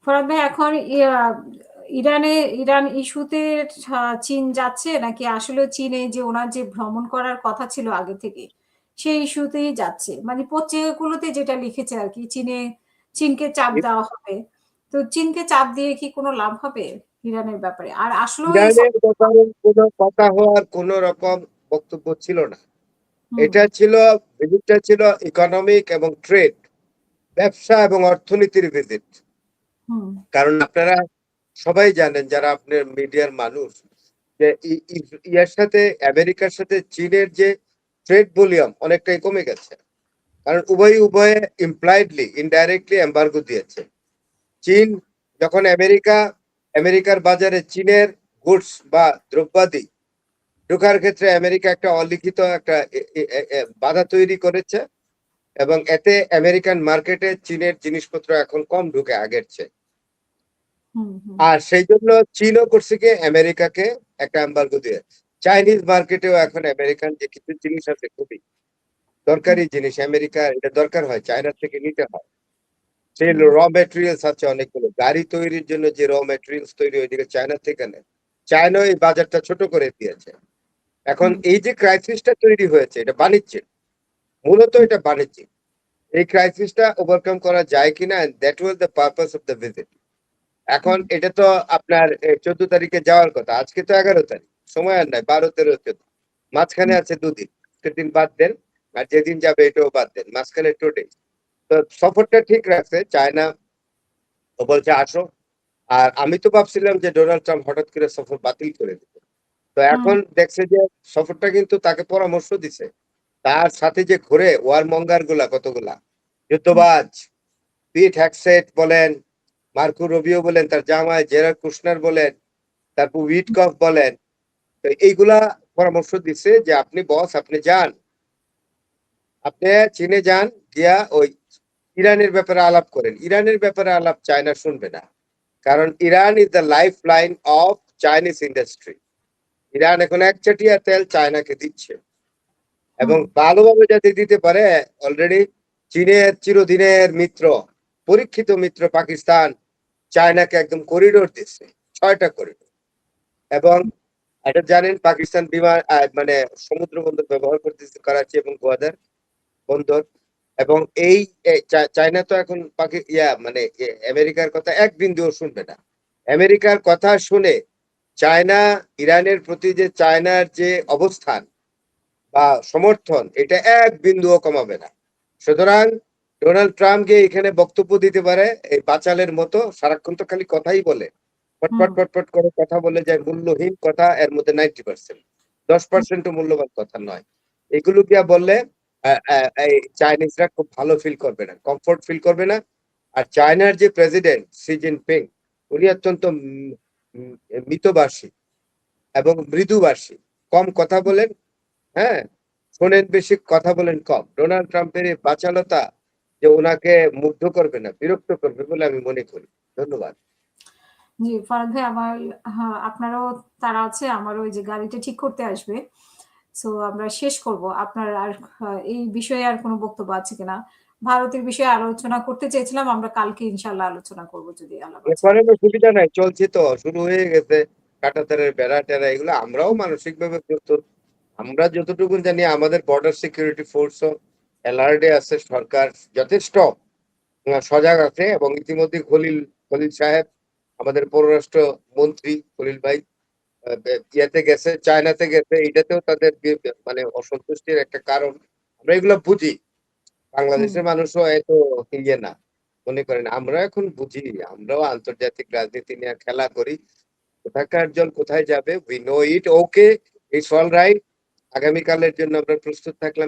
ফরাদ ভাই এখন ইরান ইস্যুতে চীন যাচ্ছে নাকি আসলে চীনে যে ওনার যে ভ্রমণ করার কথা ছিল আগে থেকে সেই ইস্যুতেই যাচ্ছে? মানে পত্রিকাগুলোতে যেটা লিখেছে আরকি চীনকে চাপ দেওয়া হবে। তো চীনকে চাপ দিয়ে কি কোনো লাভ হবে ইরানের ব্যাপারে? আর আসলেও এই ইরানের ব্যাপারে কোনো কথা হওয়ার কোন রকম বক্তব্য ছিল না। হুম, ভিজিটটা ছিল ইকোনমিক এবং ট্রেড, ব্যবসা এবং অর্থনীতির ভিজিট। হুম, কারণ আপনারা সবাই জানেন যারা আপনার মিডিয়ার মানুষ যে ইয়ার সাথে আমেরিকার সাথে চীনের যে ট্রেড ভলিউম অনেকটাই কমে গেছে। কারণ উভয়ে ইমপ্লাইডলি ইনডাইরেক্টলি এম্বার্গো দিয়েছে। চীন যখন আমেরিকার বাজারে চীনের গুডস বা দ্রব্যাদি ঢোকার ক্ষেত্রে আমেরিকা একটা অলিখিত একটা বাধা তৈরি করেছে এবং এতে আমেরিকান মার্কেটে চীনের জিনিসপত্র এখন কম ঢুকে আগের চেয়ে। হুম, হুম, আর সেই জন্য চীনও করছে কি আমেরিকাকে একটা এম্বার্গো দিয়ে। চাইনিজ মার্কেটেও এখন আমেরিকান যে কিছু জিনিস আছে খুবই হুম, দরকারি জিনিস, আমেরিকা এটা দরকার হয় চায়না থেকে নিতে হয়। সেই হুম, র মেটেরিয়ালস আছে অনেকগুলো, গাড়ি তৈরির জন্য যে র মেটেরিয়ালস তৈরি ওইদিকে চায়না থেকে নেয়। চায়না এই বাজারটা ছোট করে দিয়েছে। এখন হুম, এই যে ক্রাইসিসটা তৈরি হয়েছে এটা বাণিজ্যিক, মূলত এটা বাণিজ্যিক। এই ক্রাইসিসটা ওভারকাম করা যায় কিনা, that was the purpose of the visit. এখন হুম, এটা তো আপনার 14 তারিখে যাওয়ার কথা, আজকে তো 11 তারিখ, সময় আর নাই, 12, 13, 14, মাঝখানে হুম, আছে দুদিন, আজকের দিন বাদ দেন আর যেদিন যাবে এটাও বাদ দেন, মাঝখানে 2 days। তো সফরটা ঠিক রাখছে চায়না, ও বলছে আসো। আর আমি তো ভাবছিলাম যে ডোনাল্ড ট্রাম্প হঠাৎ করে সফর বাতিল করে দিবে। তো হুম, এখন দেখছে যে সফরটা কিন্তু তাকে পরামর্শ দিছে, তার সাথে যে ঘুরে ওয়ার মঙ্গার গুলা কতগুলা হুম, যুদ্ধবাজ, পিট হ্যাকসেট বলেন, মার্কো রুবিও বলেন, তার জামাই জেরার কুশনার বলেন, তারপর উইটকফ বলেন। তো এইগুলা পরামর্শ দিচ্ছে যে আপনি বস, আপনি যান, আপনি চীনে যান, গিয়া ওই ইরানের ব্যাপারে আলাপ করেন। ইরানের ব্যাপারে আলাপ চায়না শুনবে না, কারণ Iran is the life line of Chinese industry. Iran এখন একচাটিয়া তেল চায়নাকে দিচ্ছে এবং হুম, ভালোভাবে যাতে দিতে পারে। অলরেডি চীনের চিরদিনের মিত্র, পরীক্ষিত মিত্র পাকিস্তান চায়নাকে একদম করিডোর দিচ্ছে, 6টা করিডোর। এবং এটা জানেন পাকিস্তান বিমান মানে সমুদ্র বন্দর ব্যবহার করতেছে করাচি এবং গোয়াদার বন্দর। এবং এই চায়না তো এখন মানে আমেরিকার কথা এক বিন্দুও শুনবে না। আমেরিকার কথা শুনে চায়না ইরানের প্রতি যে চায়নার যে অবস্থান বা সমর্থন এটা এক বিন্দুও কমাবে না। সুতরাং ডোনাল্ড ট্রাম্প গিয়ে এখানে বক্তব্য দিতে পারে এই বাচালের মতো, সারাক্ষণ তো খালি কথাই বলে, হুম, পটপট পটপট করে কথা বলে যায়, মূল্যহীন কথা, এর মধ্যে 90%, 10%ও মূল্যবান কথা নয়। এগুলো গিয়া বললে এই চাইনিজরা খুব ভালো ফিল করবে না, কমফোর্ট ফিল করবে না। আর চায়নার যে প্রেসিডেন্ট শি জিনপিং, উনি অত্যন্ত মিতভাষী এবং মৃদুভাষী, কম কথা বলেন। হ্যাঁ, শোনেন বেশি, কথা বলেন কম। ডোনাল্ড ট্রাম্পের এই বাচালতা যে ওনাকে মুগ্ধ করবে না, বিরক্ত করবে বলে আমি মনে করি। ধন্যবাদ। জি, ফারাদ ভাই আমার হ্যাঁ, আপনারও তাড়া আছে। আমারও ওই যে গাড়িটা ঠিক করতে আসবে। সো আমরা শেষ করব। আপনার আর এই বিষয়ে আর কোন বক্তব্য আছে কিনা? ভারতের বিষয়ে আলোচনা করতে চেয়েছিলাম। আমরা কালকে ইনশাআল্লাহ আলোচনা করব যদি আল্লাহ বাঁচায়। এরপরে কোনো সুবিধা নাই, চলছে তো, শুরু হয়ে গেছে কাঁটাতারের বেড়া টেরা, এগুলো আমরাও মানসিক ভাবে প্রস্তুত। আমরা যতটুকু জানি আমাদের বর্ডার সিকিউরিটি ফোর্সও অ্যালার্টে আছে, সরকার যথেষ্ট সজাগ আছে। এবং ইতিমধ্যে খলিল খলিল সাহেব, আমাদের পররাষ্ট্র মন্ত্রী খলিল ভাই, ইয়াতে গেছে, চায়নাতে গেছে, এটাতেও তাদের মানে অসন্তুষ্টির একটা কারণ। আমরা এগুলো বুঝি, হুম, বাংলাদেশের মানুষও এত ইয়ে না, মনে করেন আমরা এখন বুঝি। আমরাও আন্তর্জাতিক রাজনীতি নিয়ে খেলা করি, কোথাকার জল কোথায় যাবে we know it, okay, it's all right. আগামীকালের জন্য আমরা প্রস্তুত থাকলাম।